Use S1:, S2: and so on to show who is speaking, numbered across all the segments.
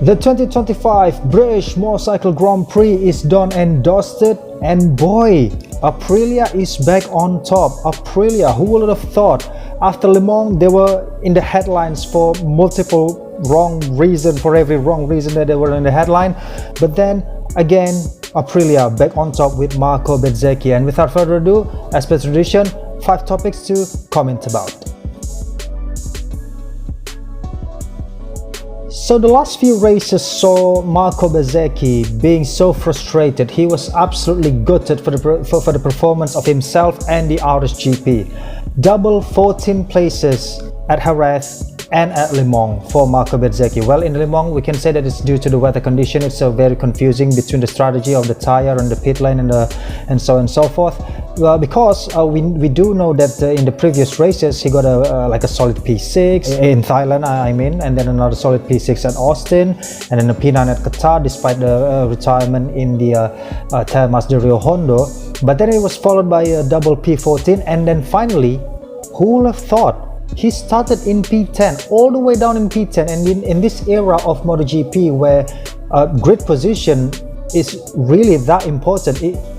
S1: The 2025 British Motorcycle Grand Prix is done and dusted, and boy, Aprilia is back on top. Aprilia, who would have thought? After Le Mans, they were in the headlines for multiple wrong reason, for every wrong reason that they were in the headline. But then again, Aprilia back on top with Marco Bezzecchi. And without further ado, as per tradition, 5 topics to comment about. So the last few races saw Marco Bezzecchi being so frustrated. He was absolutely gutted for the performance of himself and the RSGP. Double 14 places at Jerez and at Le Mans for Marco Bezzecchi. Well, in Le Mans, we can say that it's due to the weather condition. It's very confusing between the strategy of the tire and the pit lane and so on and so forth. Because we do know that in the previous races he got like a solid P6 in Thailand, I mean, and then another solid P6 at Austin, and then a P9 at Qatar, despite the retirement in the Termas de Rio Hondo. But then it was followed by a double P14, and then finally, who would have thought? He started in P10, all the way down in P10, and in this era of MotoGP where grid position is really that important.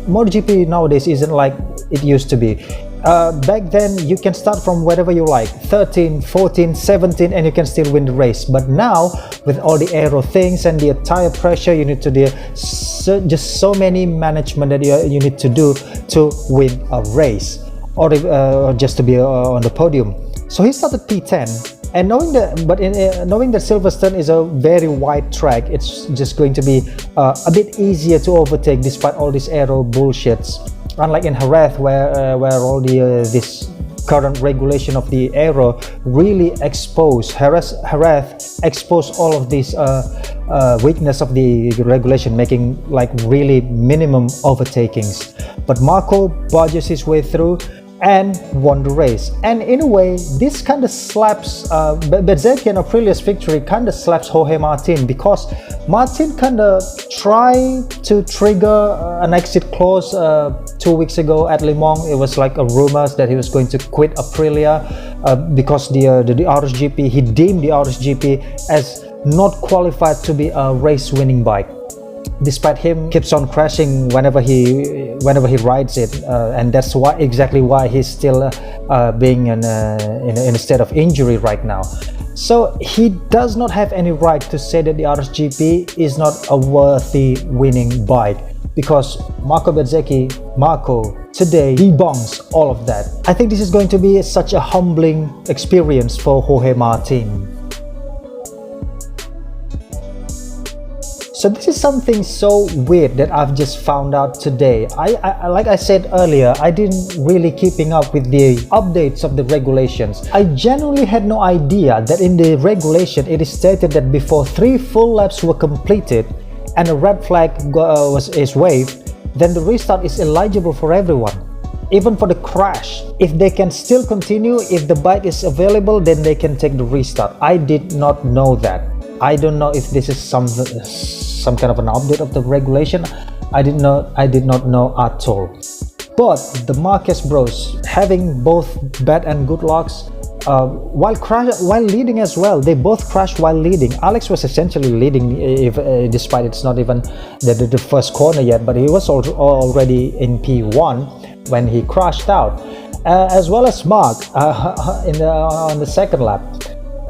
S1: MotoGP nowadays isn't like it used to be. Back then you can start from wherever you like, 13, 14, 17, and you can still win the race. But now with all the aero things and the tire pressure, you need to do just so many management that you need to do to win a race, or just to be on the podium. So he started P10, and knowing that Silverstone is a very wide track, it's just going to be a bit easier to overtake despite all this aero bullshits. Unlike in Jerez, where all this current regulation of the aero really exposed Jerez exposed all of this weakness of the regulation, making like really minimum overtakings. But Marco barges his way through and won the race. And in a way, this kind of slaps Bezzecchi and Aprilia's victory kind of slaps Jorge Martin, because Martin kind of tried to trigger an exit clause 2 weeks ago at Le Mans. It was like a rumors that he was going to quit Aprilia because the RSGP, he deemed the RSGP as not qualified to be a race winning bike, despite him keeps on crashing whenever he rides it, and that's exactly why he's still being in a state of injury right now. So he does not have any right to say that the RSGP is not a worthy winning bike, because Marco Bezzecchi, today debunks all of that. I think this is going to be such a humbling experience for Jorge Martin. So this is something so weird that I've just found out today. I like I said earlier, I didn't really keeping up with the updates of the regulations. I genuinely had no idea that in the regulation it is stated that before 3 full laps were completed and a red flag is waved, then the restart is eligible for everyone, even for the crash. If they can still continue, if the bike is available, then they can take the restart. I did not know that. I don't know if this is some kind of an update of the regulation. I did not know at all. But the Marquez bros, having both bad and good lucks, while leading as well, they both crashed while leading. Alex was essentially leading, despite it's not even the first corner yet, but he was already in P1 when he crashed out, as well as Mark on the second lap.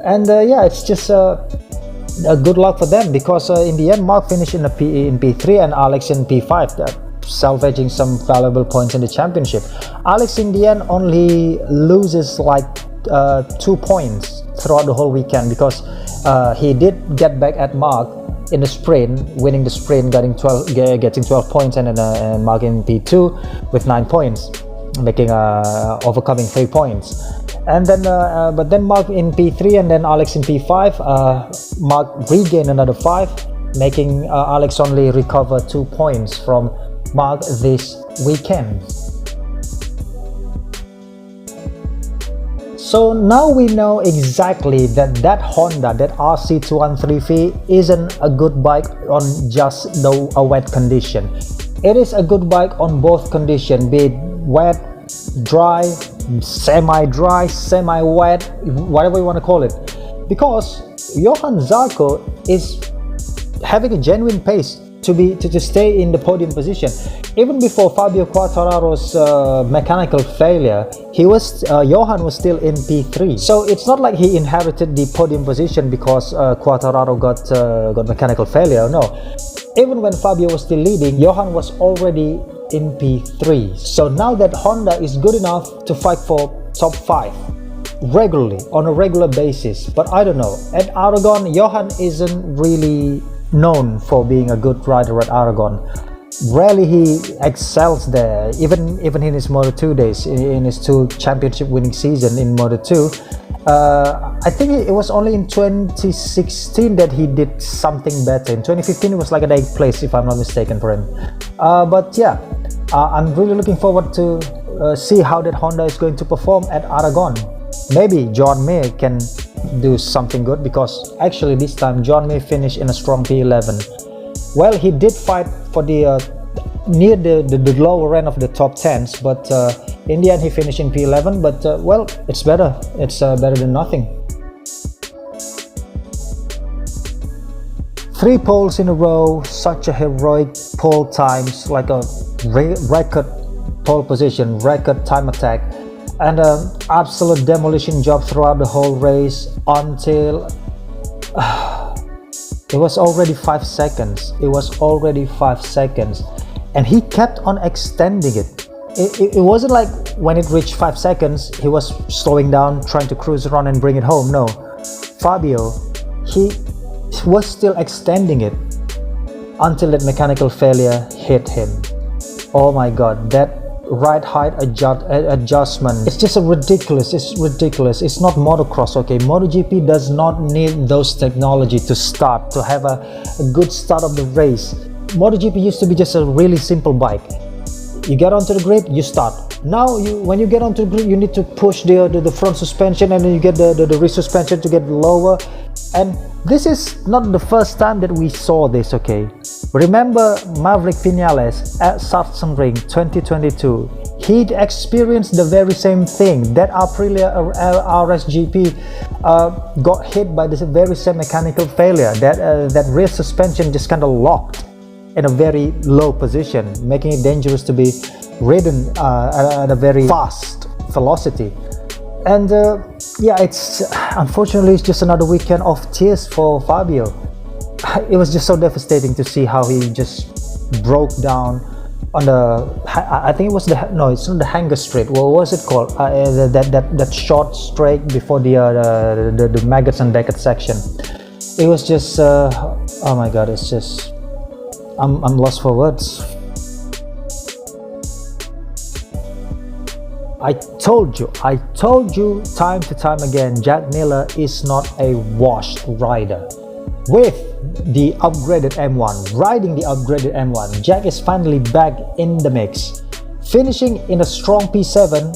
S1: And yeah, it's just a good luck for them, because in the end Mark finished in P3 and Alex in P5, salvaging some valuable points in the championship. Alex in the end only loses like 2 points throughout the whole weekend, because he did get back at Mark in the sprint, winning the sprint, getting 12 points, and then Mark in P2 with 9 points, making overcoming 3 points. And then but then Mark in P3 and then Alex in P5, Mark regained another 5, making Alex only recover 2 points from Mark this weekend. So now we know exactly that Honda, that RC213V, isn't a good bike on just a wet condition. It is a good bike on both conditions, be it wet, dry, semi-dry, semi-wet, whatever you want to call it, because Johann Zarco is having a genuine pace to stay in the podium position. Even before Fabio Quartararo's mechanical failure, Johan was still in P3. So it's not like he inherited the podium position because Quartararo got mechanical failure. No, even when Fabio was still leading, Johan was already in P3. So now that Honda is good enough to fight for top 5 regularly, on a regular basis. But I don't know, at Aragon, Johan isn't really known for being a good rider at Aragon. Rarely he excels there, even in his Moto2 days, in his 2 championship winning season in Moto2. I think it was only in 2016 that he did something better. In 2015 it was like an 8th place, if I'm not mistaken, for him. But yeah, I'm really looking forward to see how that Honda is going to perform at Aragon. Maybe John May can do something good, because actually this time John May finished in a strong P11. Well, he did fight for the near the lower end of the top 10s, but in the end he finished in P11. But well, it's better. It's better than nothing. 3 poles in a row, such a heroic pole times, like a record pole position, record time attack, and an absolute demolition job throughout the whole race until it was already 5 seconds. It was already 5 seconds, and he kept on extending it. It wasn't like when it reached 5 seconds he was slowing down, trying to cruise around and bring it home. No, Fabio, he was still extending it until that mechanical failure hit him. Oh my god, that right height adjustment, it's just ridiculous. It's ridiculous. It's not motocross, okay? MotoGP does not need those technology to have a good start of the race. MotoGP used to be just a really simple bike. You get onto the grid, you start. Now when you get onto the grid, you need to push the front suspension, and then you get the rear suspension to get lower. And this is not the first time that we saw this, okay? Remember Maverick Vinales at Sachsenring 2022? He'd experienced the very same thing. That Aprilia RSGP got hit by this very same mechanical failure. That rear suspension just kind of locked in a very low position, making it dangerous to be ridden at a very fast velocity. And yeah, unfortunately it's just another weekend of tears for Fabio. It was just so devastating to see how he just broke down on the, I think it was it's not the hanger straight. What was it called? That short straight before the maggots and deckets section. It was just oh my god, it's just I'm lost for words. I told you time to time again, Jack Miller is not a washed rider. With the upgraded M1, riding the upgraded M1, Jack is finally back in the mix, finishing in a strong P7,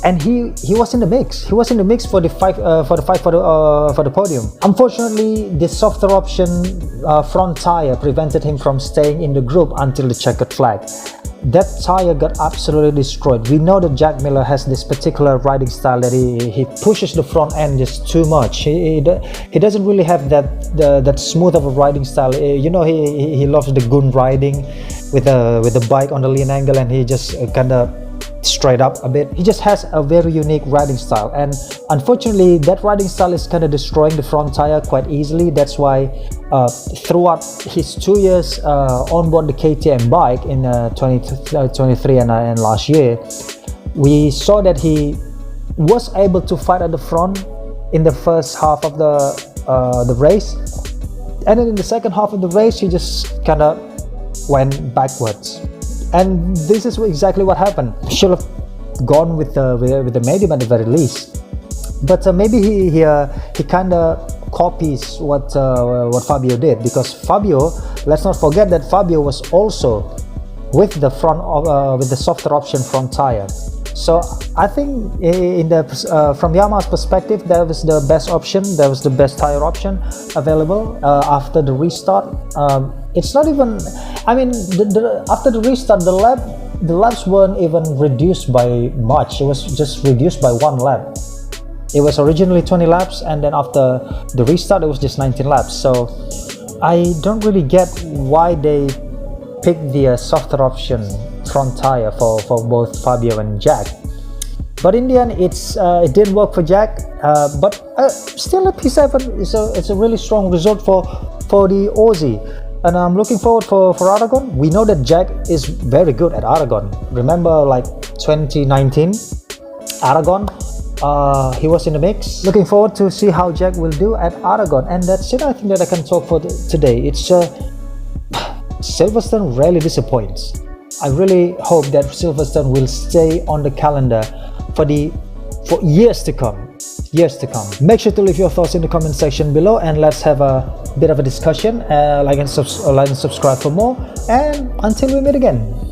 S1: and he was in the mix. He was in the mix for the fight for the podium. Unfortunately, the softer option front tire prevented him from staying in the group until the checkered flag. That tire got absolutely destroyed. We know that Jack Miller has this particular riding style that he pushes the front end just too much. He doesn't really have that smooth of a riding style. You know, he loves the goon riding with the bike on the lean angle, and he just kind of straight up a bit. He just has a very unique riding style, and unfortunately that riding style is kind of destroying the front tire quite easily. That's why throughout his 2 years on board the KTM bike in 2023 and last year, we saw that he was able to fight at the front in the first half of the race, and then in the second half of the race he just kind of went backwards. And this is exactly what happened. Should have gone with the medium at the very least. But maybe he kind of copies what Fabio did, because Fabio, let's not forget that Fabio was also with the with the softer option front tire. So I think from Yamaha's perspective, that was the best option. That was the best tire option available after the restart. It's not even, I mean, after the restart, the laps weren't even reduced by much. It was just reduced by 1 lap. It was originally 20 laps, and then after the restart it was just 19 laps. So I don't really get why they picked the softer option front tire for both Fabio and Jack. But in the end, it didn't work for Jack. But still, a P7 is a really strong result for the Aussie. And I'm looking forward for Aragon. We know that Jack is very good at Aragon. Remember, like 2019 Aragon, he was in the mix. Looking forward to see how Jack will do at Aragon. And that's it, I think, that I can talk for today. It's Silverstone rarely disappoints. I really hope that Silverstone will stay on the calendar for years to come. Make sure to leave your thoughts in the comment section below, and let's have a bit of a discussion. Like and subscribe for more, and until we meet again.